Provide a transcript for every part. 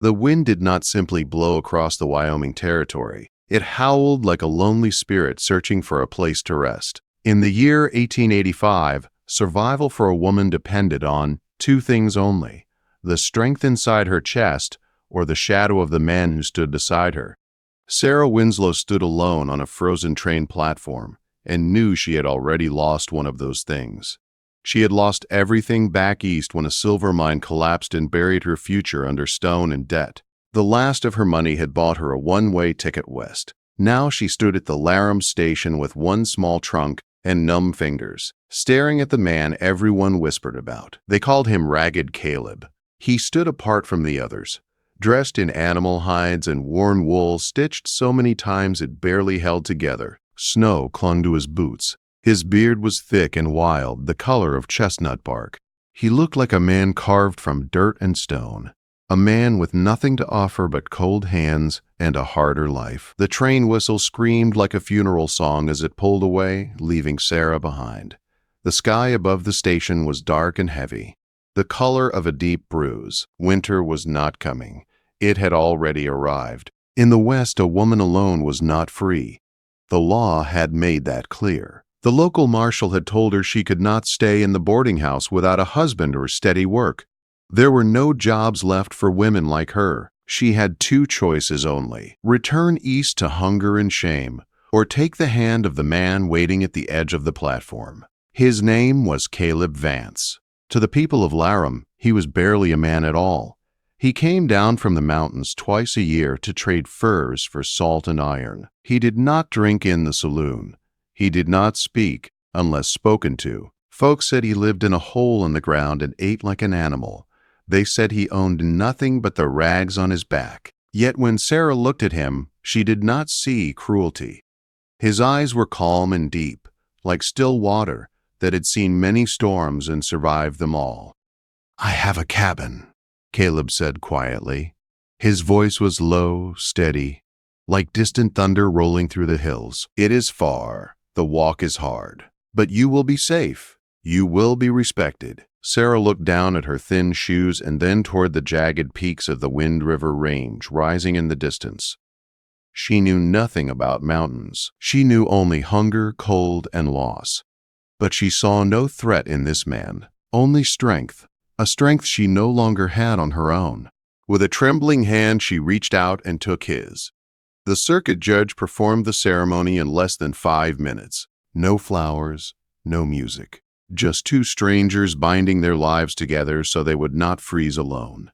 The wind did not simply blow across the Wyoming territory. It howled like a lonely spirit searching for a place to rest. In the year 1885, survival for a woman depended on two things only: the strength inside her chest or the shadow of the man who stood beside her. Sarah Winslow stood alone on a frozen train platform and knew she had already lost one of those things. She had lost everything back east when a silver mine collapsed and buried her future under stone and debt. The last of her money had bought her a one-way ticket west. Now she stood at the Laram station with one small trunk and numb fingers, staring at the man everyone whispered about. They called him Ragged Caleb. He stood apart from the others, dressed in animal hides and worn wool stitched so many times it barely held together. Snow clung to his boots. His beard was thick and wild, the color of chestnut bark. He looked like a man carved from dirt and stone, a man with nothing to offer but cold hands and a harder life. The train whistle screamed like a funeral song as it pulled away, leaving Sarah behind. The sky above the station was dark and heavy, the color of a deep bruise. Winter was not coming. It had already arrived. In the West, a woman alone was not free. The law had made that clear. The local marshal had told her she could not stay in the boarding house without a husband or steady work. There were no jobs left for women like her. She had two choices only: return east to hunger and shame, or take the hand of the man waiting at the edge of the platform. His name was Caleb Vance. To the people of Laram, he was barely a man at all. He came down from the mountains twice a year to trade furs for salt and iron. He did not drink in the saloon. He did not speak unless spoken to. Folks said he lived in a hole in the ground and ate like an animal. They said he owned nothing but the rags on his back. Yet when Sarah looked at him, she did not see cruelty. His eyes were calm and deep, like still water that had seen many storms and survived them all. "I have a cabin," Caleb said quietly. His voice was low, steady, like distant thunder rolling through the hills. "It is far. The walk is hard. But you will be safe. You will be respected." Sarah looked down at her thin shoes and then toward the jagged peaks of the Wind River Range rising in the distance. She knew nothing about mountains. She knew only hunger, cold, and loss. But she saw no threat in this man, only strength, a strength she no longer had on her own. With a trembling hand, she reached out and took his. The circuit judge performed the ceremony in less than 5 minutes. No flowers, no music. Just two strangers binding their lives together so they would not freeze alone.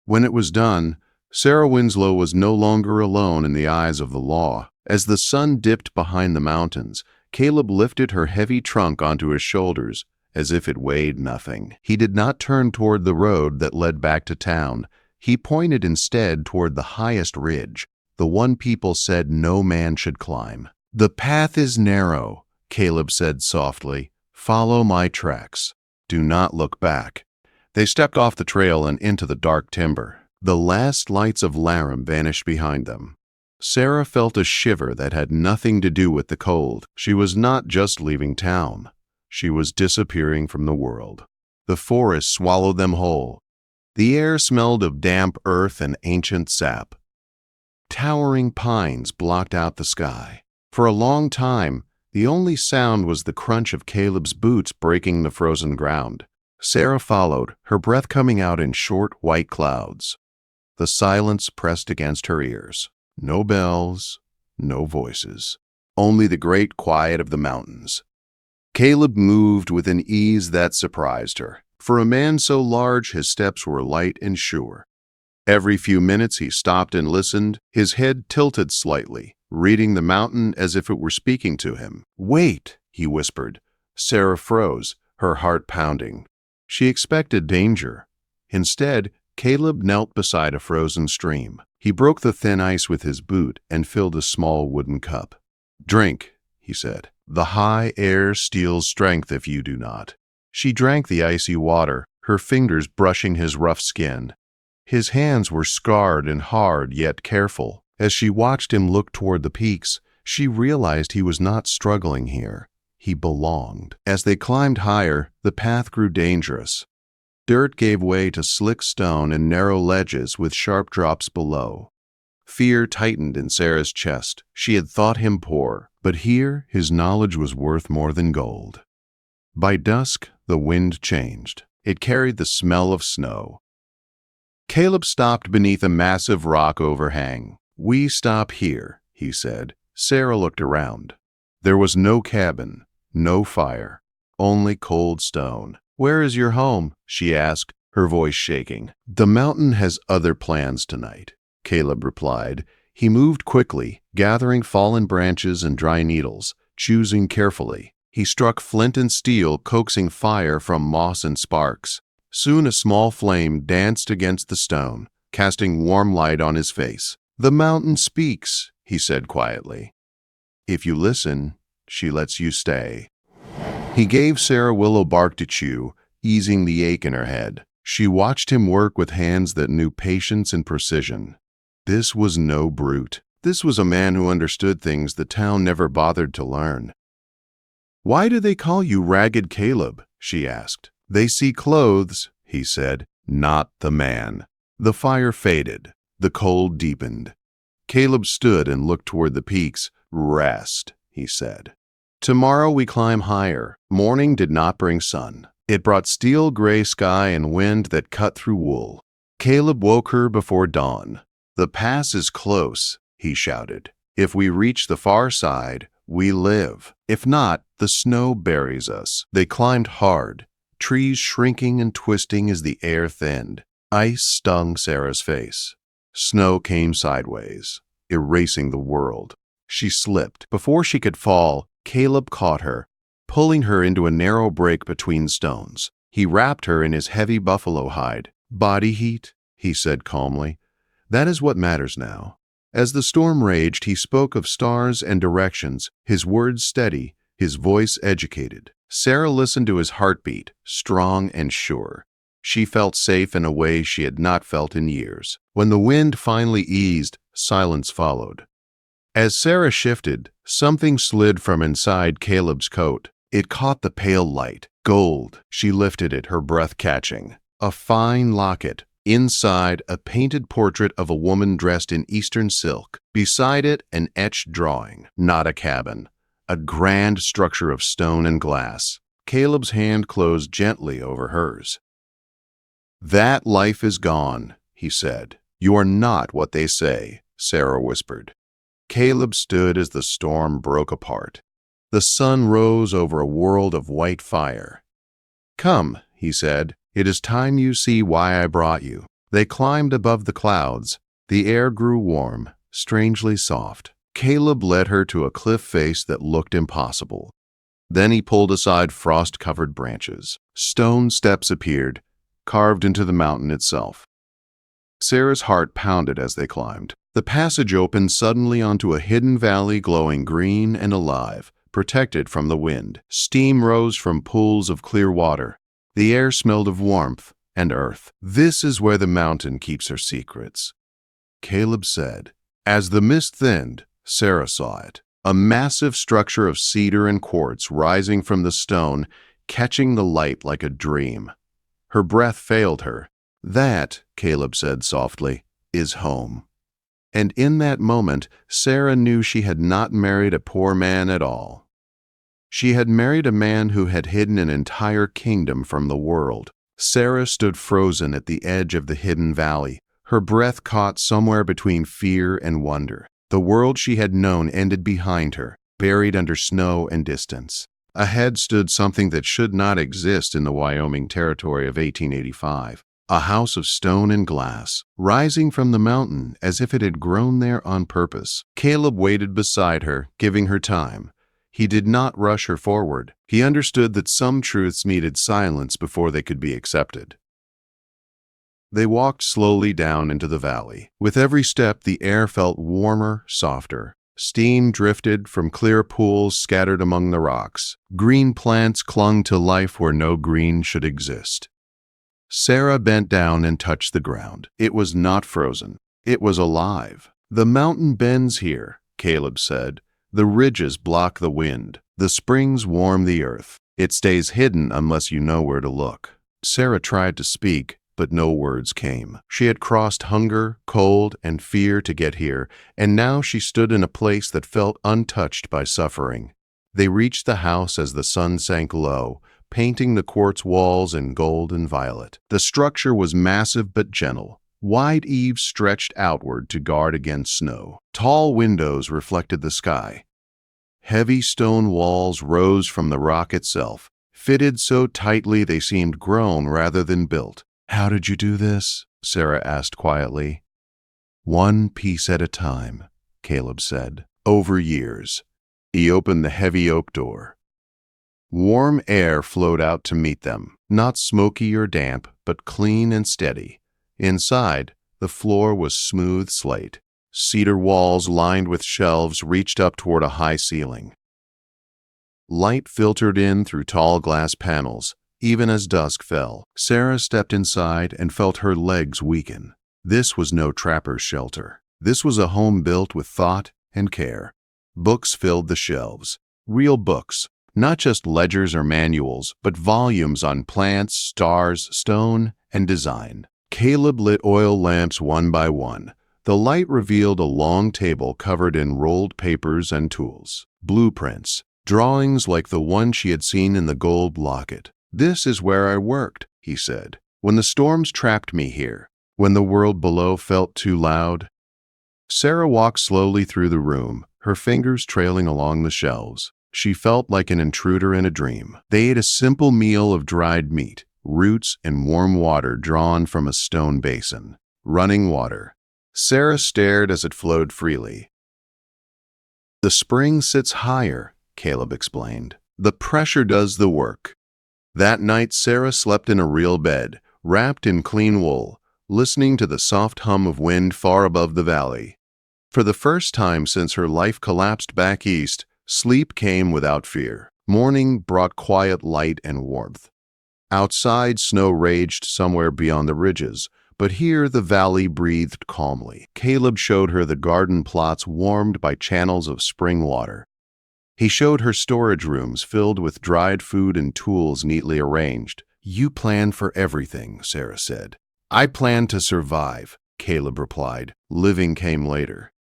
When it was done, Sarah Winslow was no longer alone in the eyes of the law. As the sun dipped behind the mountains, Caleb lifted her heavy trunk onto his shoulders as if it weighed nothing. He did not turn toward the road that led back to town. He pointed instead toward the highest ridge, the one people said no man should climb. "The path is narrow," Caleb said softly. "Follow my tracks. Do not look back." They stepped off the trail and into the dark timber. The last lights of Laram vanished behind them. Sarah felt a shiver that had nothing to do with the cold. She was not just leaving town. She was disappearing from the world. The forest swallowed them whole. The air smelled of damp earth and ancient sap. Towering pines blocked out the sky. For a long time, the only sound was the crunch of Caleb's boots breaking the frozen ground. Sarah followed, her breath coming out in short white clouds. The silence pressed against her ears. No bells, no voices. Only the great quiet of the mountains. Caleb moved with an ease that surprised her. For a man so large, his steps were light and sure. Every few minutes he stopped and listened, his head tilted slightly, reading the mountain as if it were speaking to him. "Wait," he whispered. Sarah froze, her heart pounding. She expected danger. Instead, Caleb knelt beside a frozen stream. He broke the thin ice with his boot and filled a small wooden cup. "Drink," he said. "The high air steals strength if you do not." She drank the icy water, her fingers brushing his rough skin. His hands were scarred and hard, yet careful. As she watched him look toward the peaks, she realized he was not struggling here. He belonged. As they climbed higher, the path grew dangerous. Dirt gave way to slick stone and narrow ledges with sharp drops below. Fear tightened in Sarah's chest. She had thought him poor, but here his knowledge was worth more than gold. By dusk, the wind changed. It carried the smell of snow. Caleb stopped beneath a massive rock overhang. "We stop here," he said. Sarah looked around. There was no cabin, no fire, only cold stone. "Where is your home?" she asked, her voice shaking. "The mountain has other plans tonight," Caleb replied. He moved quickly, gathering fallen branches and dry needles, choosing carefully. He struck flint and steel, coaxing fire from moss and sparks. Soon a small flame danced against the stone, casting warm light on his face. "The mountain speaks," he said quietly. "If you listen, she lets you stay." He gave Sarah willow bark to chew, easing the ache in her head. She watched him work with hands that knew patience and precision. This was no brute. This was a man who understood things the town never bothered to learn. "Why do they call you Ragged Caleb?" she asked. "They see clothes," he said, "not the man." The fire faded. The cold deepened. Caleb stood and looked toward the peaks. "Rest," he said. "Tomorrow we climb higher." Morning did not bring sun. It brought steel gray sky and wind that cut through wool. Caleb woke her before dawn. "The pass is close," he shouted. "If we reach the far side, we live. If not, the snow buries us." They climbed hard, trees shrinking and twisting as the air thinned. Ice stung Sarah's face. Snow came sideways, erasing the world. She slipped. Before she could fall, Caleb caught her, pulling her into a narrow break between stones. He wrapped her in his heavy buffalo hide. "Body heat," he said calmly. "That is what matters now." As the storm raged, he spoke of stars and directions, his words steady, his voice educated. Sarah listened to his heartbeat, strong and sure. She felt safe in a way she had not felt in years. When the wind finally eased, silence followed. As Sarah shifted, something slid from inside Caleb's coat. It caught the pale light. Gold. She lifted it, her breath catching. A fine locket. Inside, a painted portrait of a woman dressed in Eastern silk. Beside it, an etched drawing. Not a cabin. A grand structure of stone and glass. Caleb's hand closed gently over hers. "That life is gone," he said. "You are not what they say," Sarah whispered. Caleb stood as the storm broke apart. The sun rose over a world of white fire. "Come," he said. "It is time you see why I brought you." They climbed above the clouds. The air grew warm, strangely soft. Caleb led her to a cliff face that looked impossible. Then he pulled aside frost-covered branches. Stone steps appeared, carved into the mountain itself. Sarah's heart pounded as they climbed. The passage opened suddenly onto a hidden valley glowing green and alive, protected from the wind. Steam rose from pools of clear water. The air smelled of warmth and earth. "This is where the mountain keeps her secrets," Caleb said. As the mist thinned, Sarah saw it. A massive structure of cedar and quartz rising from the stone, catching the light like a dream. Her breath failed her. "That," Caleb said softly, "is home." And in that moment, Sarah knew she had not married a poor man at all. She had married a man who had hidden an entire kingdom from the world. Sarah stood frozen at the edge of the hidden valley, her breath caught somewhere between fear and wonder. The world she had known ended behind her, buried under snow and distance. Ahead stood something that should not exist in the Wyoming territory of 1885. A house of stone and glass, rising from the mountain as if it had grown there on purpose. Caleb waited beside her, giving her time. He did not rush her forward. He understood that some truths needed silence before they could be accepted. They walked slowly down into the valley. With every step, the air felt warmer, softer. Steam drifted from clear pools scattered among the rocks. Green plants clung to life where no green should exist. Sarah bent down and touched the ground. It was not frozen. It was alive. "The mountain bends here," Caleb said. "The ridges block the wind. The springs warm the earth. It stays hidden unless you know where to look." Sarah tried to speak, but no words came. She had crossed hunger, cold, and fear to get here, and now she stood in a place that felt untouched by suffering. They reached the house as the sun sank low, painting the quartz walls in gold and violet. The structure was massive but gentle. Wide eaves stretched outward to guard against snow. Tall windows reflected the sky. Heavy stone walls rose from the rock itself, fitted so tightly they seemed grown rather than built. "How did you do this?" Sarah asked quietly. "One piece at a time," Caleb said. "Over years." He opened the heavy oak door. Warm air flowed out to meet them, not smoky or damp, but clean and steady. Inside, the floor was smooth slate. Cedar walls lined with shelves reached up toward a high ceiling. Light filtered in through tall glass panels, even as dusk fell. Sarah stepped inside and felt her legs weaken. This was no trapper's shelter. This was a home built with thought and care. Books filled the shelves. Real books, not just ledgers or manuals, but volumes on plants, stars, stone, and design. Caleb lit oil lamps one by one. The light revealed a long table covered in rolled papers and tools. Blueprints, drawings like the one she had seen in the gold locket. "This is where I worked," he said, "when the storms trapped me here, when the world below felt too loud." Sarah walked slowly through the room, her fingers trailing along the shelves. She felt like an intruder in a dream. They ate a simple meal of dried meat, roots, and warm water drawn from a stone basin. Running water. Sarah stared as it flowed freely. "The spring sits higher," Caleb explained. "The pressure does the work." That night, Sarah slept in a real bed, wrapped in clean wool, listening to the soft hum of wind far above the valley. For the first time since her life collapsed back east, sleep came without fear. Morning brought quiet light and warmth. Outside, snow raged somewhere beyond the ridges, but here the valley breathed calmly. Caleb showed her the garden plots warmed by channels of spring water. He showed her storage rooms filled with dried food and tools neatly arranged. "You plan for everything," Sarah said. "I plan to survive," Caleb replied. Living came later.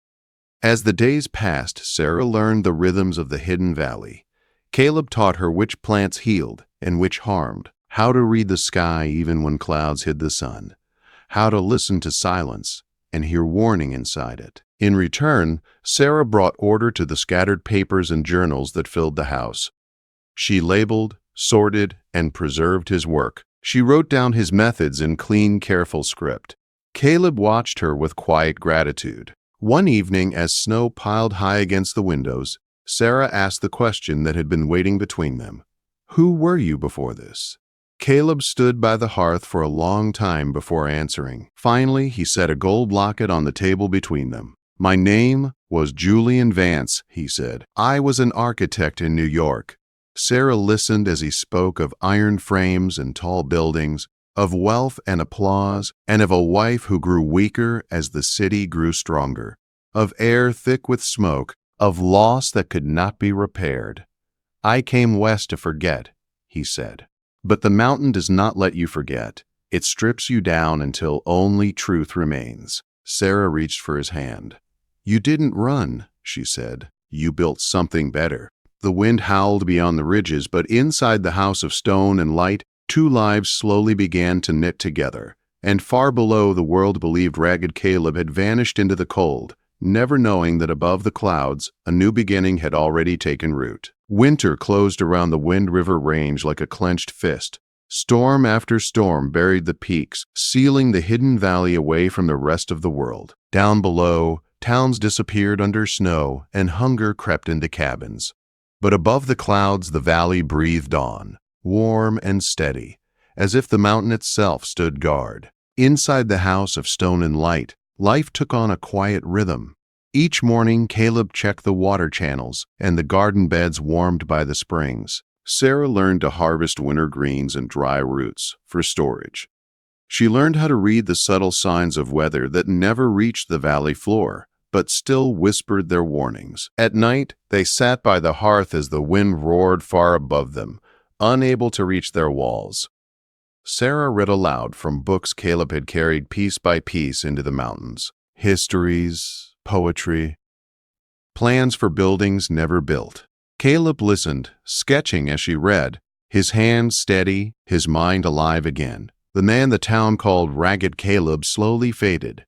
As the days passed, Sarah learned the rhythms of the hidden valley. Caleb taught her which plants healed and which harmed, how to read the sky even when clouds hid the sun, how to listen to silence and hear warning inside it. In return, Sarah brought order to the scattered papers and journals that filled the house. She labeled, sorted, and preserved his work. She wrote down his methods in clean, careful script. Caleb watched her with quiet gratitude. One evening, as snow piled high against the windows, Sarah asked the question that had been waiting between them. "Who were you before this?" Caleb stood by the hearth for a long time before answering. Finally, he set a gold locket on the table between them. "My name was Julian Vance," he said. "I was an architect in New York." Sarah listened as he spoke of iron frames and tall buildings, of wealth and applause, and of a wife who grew weaker as the city grew stronger, of air thick with smoke, of loss that could not be repaired. "I came west to forget," he said. "But the mountain does not let you forget. It strips you down until only truth remains." Sarah reached for his hand. "You didn't run," she said. "You built something better." The wind howled beyond the ridges, but inside the house of stone and light, two lives slowly began to knit together. And far below, the world believed ragged Caleb had vanished into the cold, never knowing that above the clouds, a new beginning had already taken root. Winter closed around the Wind River Range like a clenched fist. Storm after storm buried the peaks, sealing the hidden valley away from the rest of the world. Down below, towns disappeared under snow, and hunger crept into cabins. But above the clouds, the valley breathed on, warm and steady, as if the mountain itself stood guard. Inside the house of stone and light, life took on a quiet rhythm. Each morning, Caleb checked the water channels and the garden beds warmed by the springs. Sarah learned to harvest winter greens and dry roots for storage. She learned how to read the subtle signs of weather that never reached the valley floor, but still whispered their warnings. At night, they sat by the hearth as the wind roared far above them, unable to reach their walls. Sarah read aloud from books Caleb had carried piece by piece into the mountains. Histories, poetry, plans for buildings never built. Caleb listened, sketching as she read, his hands steady, his mind alive again. The man the town called Ragged Caleb slowly faded.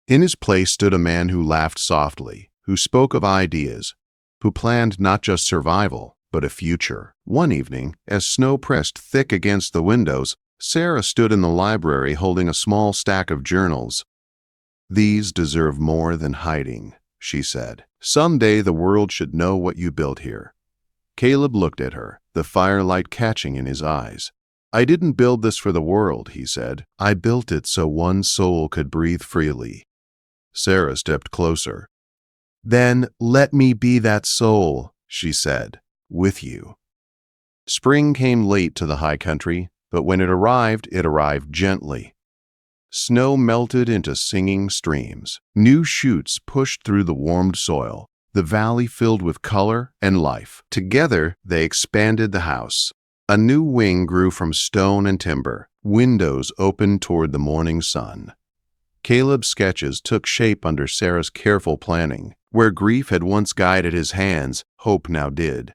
In his place stood a man who laughed softly, who spoke of ideas, who planned not just survival, but a future. One evening, as snow pressed thick against the windows, Sarah stood in the library holding a small stack of journals. "These deserve more than hiding," she said. "Someday the world should know what you built here." Caleb looked at her, the firelight catching in his eyes. "I didn't build this for the world," he said. "I built it so one soul could breathe freely." Sarah stepped closer. "Then let me be that soul," she said, "with you." Spring came late to the high country, but when it arrived gently. Snow melted into singing streams. New shoots pushed through the warmed soil. The valley filled with color and life. Together, they expanded the house. A new wing grew from stone and timber. Windows opened toward the morning sun. Caleb's sketches took shape under Sarah's careful planning. Where grief had once guided his hands, hope now did.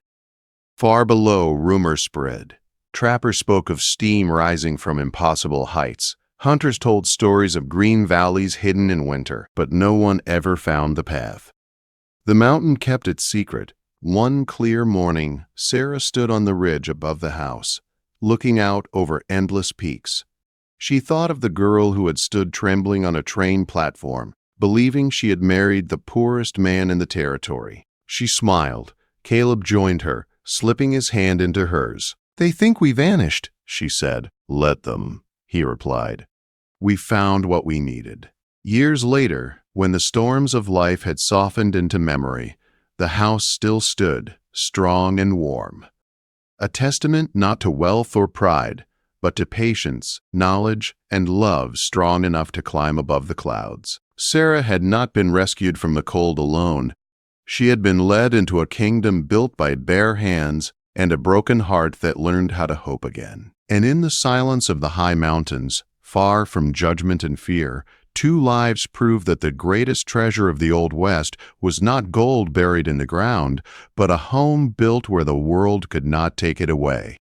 Far below, rumors spread. Trappers spoke of steam rising from impossible heights. Hunters told stories of green valleys hidden in winter, but no one ever found the path. The mountain kept its secret. One clear morning, Sarah stood on the ridge above the house, looking out over endless peaks. She thought of the girl who had stood trembling on a train platform, believing she had married the poorest man in the territory. She smiled. Caleb joined her, slipping his hand into hers. "They think we vanished," she said. "Let them," he replied. "We found what we needed." Years later, when the storms of life had softened into memory, the house still stood, strong and warm. A testament not to wealth or pride, but to patience, knowledge, and love strong enough to climb above the clouds. Sarah had not been rescued from the cold alone. She had been led into a kingdom built by bare hands and a broken heart that learned how to hope again. And in the silence of the high mountains, far from judgment and fear, two lives proved that the greatest treasure of the Old West was not gold buried in the ground, but a home built where the world could not take it away.